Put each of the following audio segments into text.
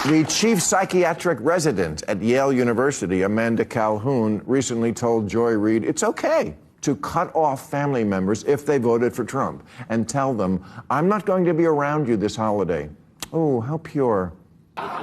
The chief psychiatric resident at Yale University, Amanda Calhoun, recently told Joy Reid it's okay to cut off family members if they voted for Trump and tell them, I'm not going to be around you this holiday. Oh, how pure.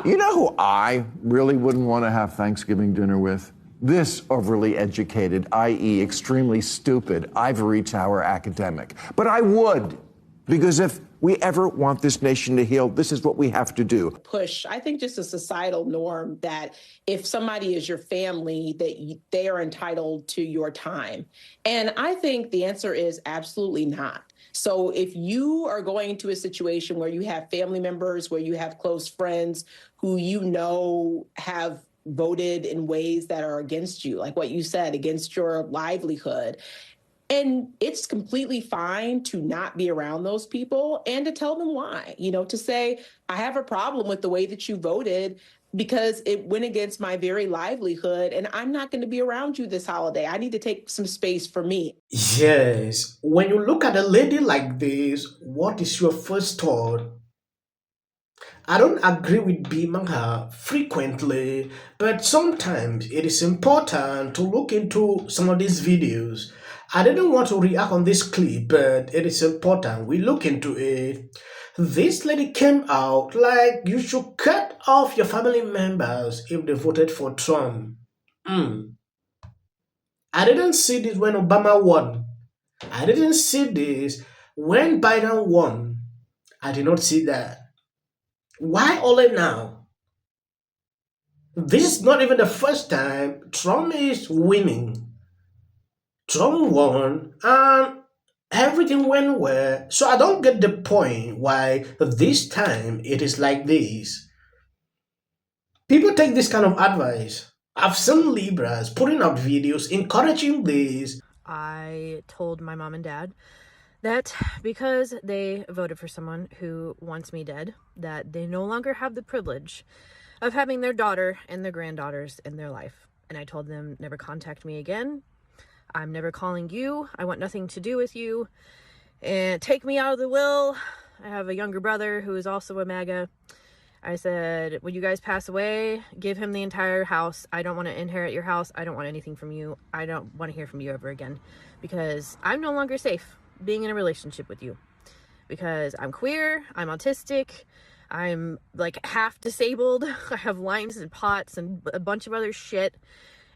You know who I really wouldn't want to have Thanksgiving dinner with? This overly educated, i.e. extremely stupid, ivory tower academic. But I would, because if we ever want this nation to heal, this is what we have to do. Push, I think, just a societal norm that if somebody is your family, that they are entitled to your time. And I think the answer is absolutely not. So if you are going into a situation where you have family members, where you have close friends who you know have voted in ways that are against you, like what you said, against your livelihood, and it's completely fine to not be around those people and to tell them why, to say, I have a problem with the way that you voted because it went against my very livelihood and I'm not going to be around you this holiday. I need to take some space for me. Yes, when you look at a lady like this, what is your first thought? I don't agree with Maher frequently, but sometimes it is important to look into some of these videos. I didn't want to react on this clip, but it is important we look into it. This lady came out like you should cut off your family members if they voted for Trump. Hmm. I didn't see this when Obama won. I didn't see this when Biden won. I did not see that. Why only now? This is not even the first time Trump is winning. Trump won and everything went well. So I don't get the point why this time it is like this. People take this kind of advice. I've seen Libras putting out videos encouraging this. I told my mom and dad that because they voted for someone who wants me dead, that they no longer have the privilege of having their daughter and their granddaughters in their life. And I told them, never contact me again. I'm never calling you. I want nothing to do with you. And take me out of the will. I have a younger brother who is also a MAGA. I said, when you guys pass away, give him the entire house. I don't want to inherit your house. I don't want anything from you. I don't want to hear from you ever again because I'm no longer safe being in a relationship with you because I'm queer, I'm autistic, I'm like half disabled, I have Lyme's and POTS and a bunch of other shit,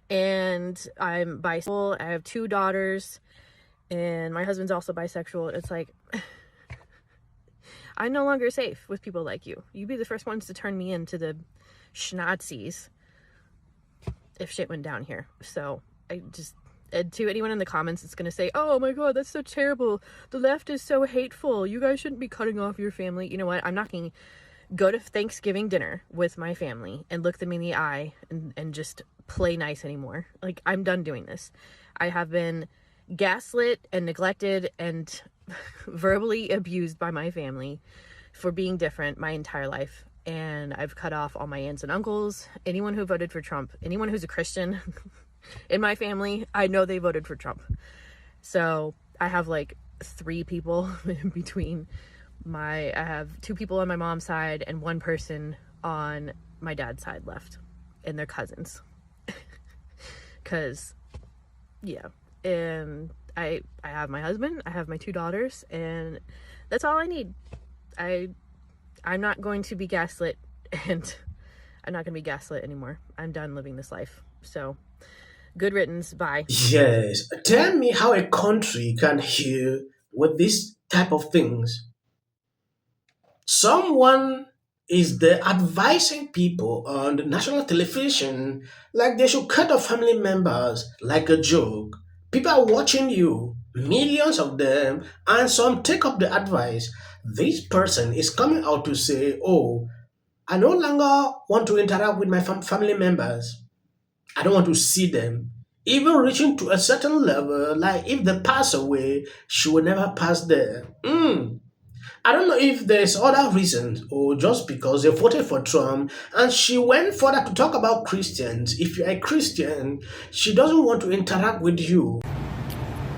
and I'm bisexual, I have 2 daughters, and my husband's also bisexual. It's like, I'm no longer safe with people like you. You'd be the first ones to turn me into the schnazis if shit went down here. So to anyone in the comments that's going to say, oh my god, that's so terrible, the left is so hateful, you guys shouldn't be cutting off your family. You know what, I'm not going to go to Thanksgiving dinner with my family and look them in the eye and just play nice anymore. Like, I'm done doing this. I have been gaslit and neglected and verbally abused by my family for being different my entire life, and I've cut off all my aunts and uncles, anyone who voted for Trump, anyone who's a Christian in my family. I know they voted for Trump. So I have like 3 people in between I have 2 people on my mom's side and 1 person on my dad's side left, and they're cousins. Cause yeah, and I have my husband, I have my 2 daughters, and that's all I need. I'm not going to be gaslit, and I'm not going to be gaslit anymore. I'm done living this life. So good riddance. Bye. Yes, tell me how a country can heal with this type of things. Someone is there advising people on the national television like they should cut off family members like a joke. People are watching you, millions of them, and some take up the advice. This person is coming out to say, oh, I no longer want to interact with my family members. I don't want to see them. Even reaching to a certain level, like if they pass away, she will never pass there. I don't know if there's other reasons or just because they voted for Trump. And she went further to talk about Christians. If you're a Christian, she doesn't want to interact with you.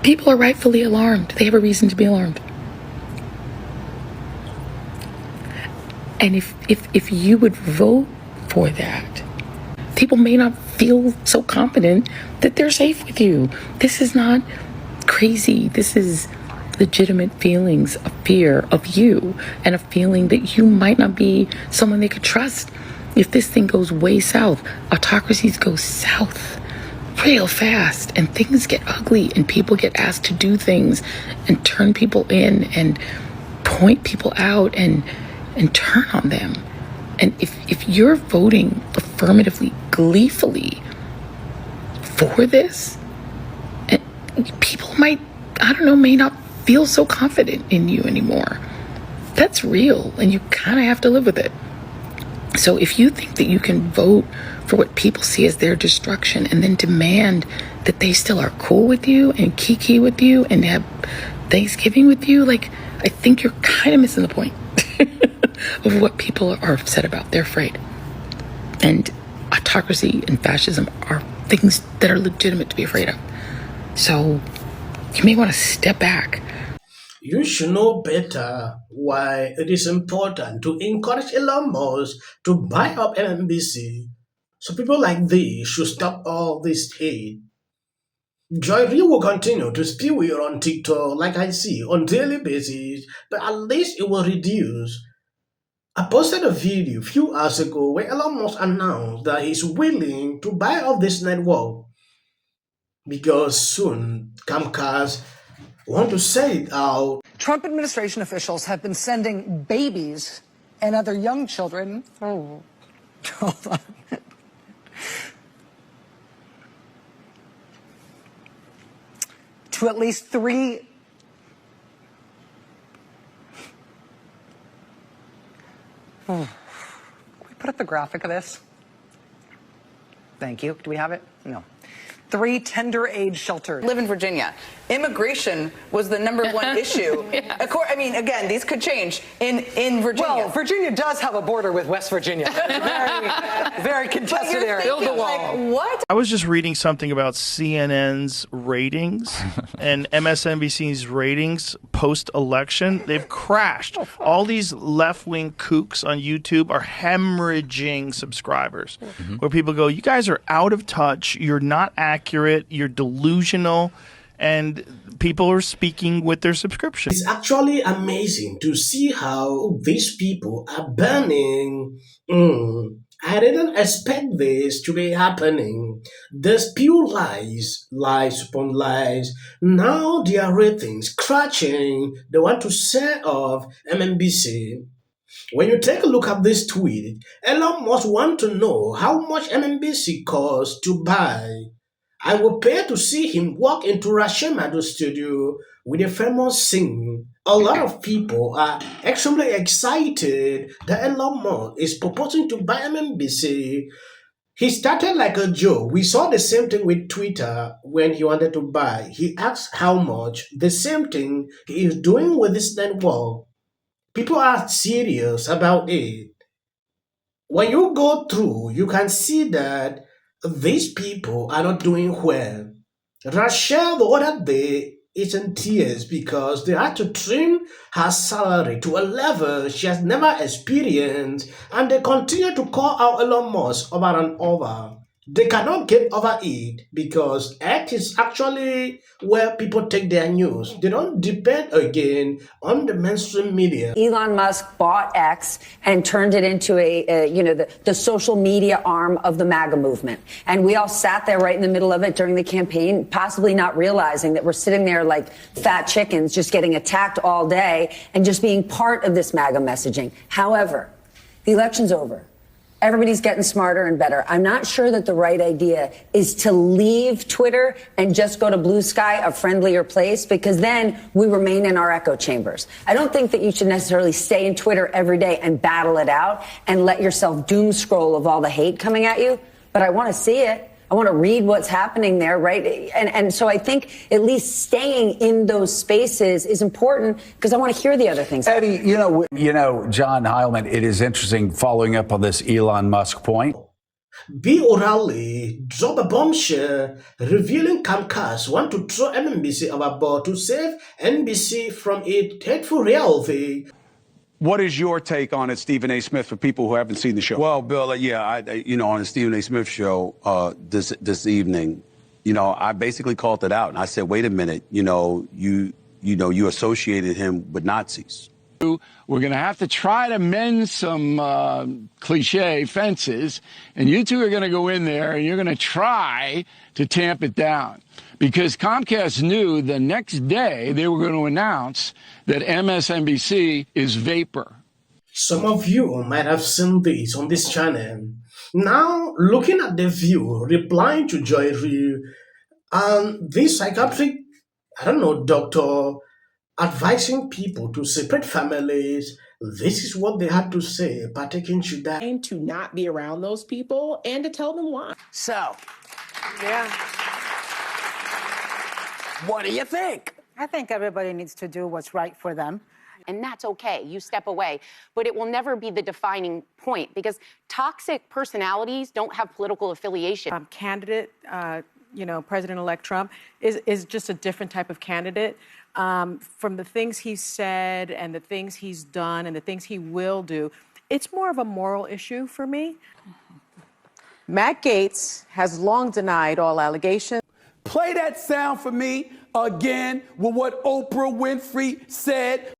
People are rightfully alarmed. They have a reason to be alarmed. And if you would vote for that, people may not feel so confident that they're safe with you. This is not crazy. This is legitimate feelings of fear of you and a feeling that you might not be someone they could trust. If this thing goes way south, autocracies go south real fast and things get ugly and people get asked to do things and turn people in and point people out and turn on them. And if you're voting affirmatively, gleefully for this, and people might, may not feel so confident in you anymore. That's real, and you kind of have to live with it. So if you think that you can vote for what people see as their destruction and then demand that they still are cool with you and kiki with you and have Thanksgiving with you, I think you're kind of missing the point of what people are upset about. They're afraid. And autocracy and fascism are things that are legitimate to be afraid of. So you may want to step back. You should know better why it is important to encourage Elon Musk to buy up MSNBC. So people like this should stop all this hate. Joy Ryu will continue to spew it on TikTok like I see on daily basis, but at least it will reduce. I posted a video a few hours ago where Elon Musk announced that he's willing to buy off this network because soon Comcast want to sell it out. Trump administration officials have been sending babies and other young children. Oh, hold on. To at least 3. Can we put up the graphic of this? Thank you. Do we have it? No. 3 tender age shelters. Live in Virginia. Immigration was the #1 issue. Yes. Again, these could change in Virginia. Well, Virginia does have a border with West Virginia. Very contested area. Build the wall. What? I was just reading something about CNN's ratings and MSNBC's ratings post-election. They've crashed. All these left-wing kooks on YouTube are hemorrhaging subscribers, where people go, you guys are out of touch, you're not accurate, you're delusional, and people are speaking with their subscription. It's actually amazing to see how these people are burning. I didn't expect this to be happening. They spew lies, lies upon lies. Now their ratings crashing. They want to sell off MSNBC. When you take a look at this tweet, Elon Musk want to know how much MSNBC costs to buy. I will pay to see him walk into Rashimado's studio with a famous sing. A lot of people are extremely excited that Elon Musk is proposing to buy MSNBC. He started like a joke. We saw the same thing with Twitter when he wanted to buy. He asked how much. The same thing he is doing with this network. People are serious about it. When you go through, you can see that these people are not doing well. Rachel the other day is in tears because they had to trim her salary to a level she has never experienced, and they continue to call out Elon Musk over and over. They cannot get over it because X is actually where people take their news. They don't depend again on the mainstream media. Elon Musk bought X and turned it into the social media arm of the MAGA movement. And we all sat there right in the middle of it during the campaign, possibly not realizing that we're sitting there like fat chickens just getting attacked all day and just being part of this MAGA messaging. However, the election's over. Everybody's getting smarter and better. I'm not sure that the right idea is to leave Twitter and just go to Blue Sky, a friendlier place, because then we remain in our echo chambers. I don't think that you should necessarily stay in Twitter every day and battle it out and let yourself doom scroll of all the hate coming at you. But I want to see it. I want to read what's happening there, right? And so I think at least staying in those spaces is important because I want to hear the other things. Eddie, John Heilman, it is interesting following up on this Elon Musk point. B. O'Reilly dropped a bombshell revealing Comcast want to throw MSNBC overboard to save NBC from its hateful reality. What is your take on it, Stephen A. Smith, for people who haven't seen the show? Well, Bill, on the Stephen A. Smith show this evening, I basically called it out, and I said, wait a minute, you associated him with Nazis. We're going to have to try to mend some cliche fences, and you two are going to go in there and you're going to try to tamp it down. Because Comcast knew the next day they were going to announce that MSNBC is vapor. Some of you might have seen this on this channel. Now, looking at The View, replying to Joy Reid, and this psychiatric, doctor, advising people to separate families. This is what they had to say, partaking to that. To not be around those people and to tell them why. So, yeah. What do you think? I think everybody needs to do what's right for them. And that's okay. You step away. But it will never be the defining point because toxic personalities don't have political affiliation. Candidate, President-elect Trump is just a different type of candidate. From the things he's said and the things he's done and the things he will do, it's more of a moral issue for me. Matt Gaetz has long denied all allegations. Play that sound for me again with what Oprah Winfrey said.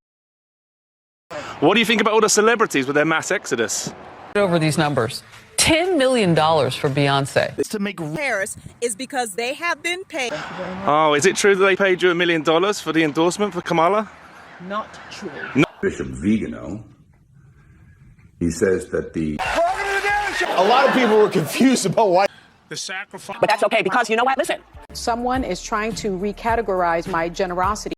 What do you think about all the celebrities with their mass exodus? Over these numbers. $10 million for Beyonce. To make Paris is because they have been paid. Oh, is it true that they paid you $1 million for the endorsement for Kamala? Not true. Bishop Vigano, he says that a lot of people were confused about why the sacrifice. But that's okay because you know what? Listen. Someone is trying to recategorize my generosity.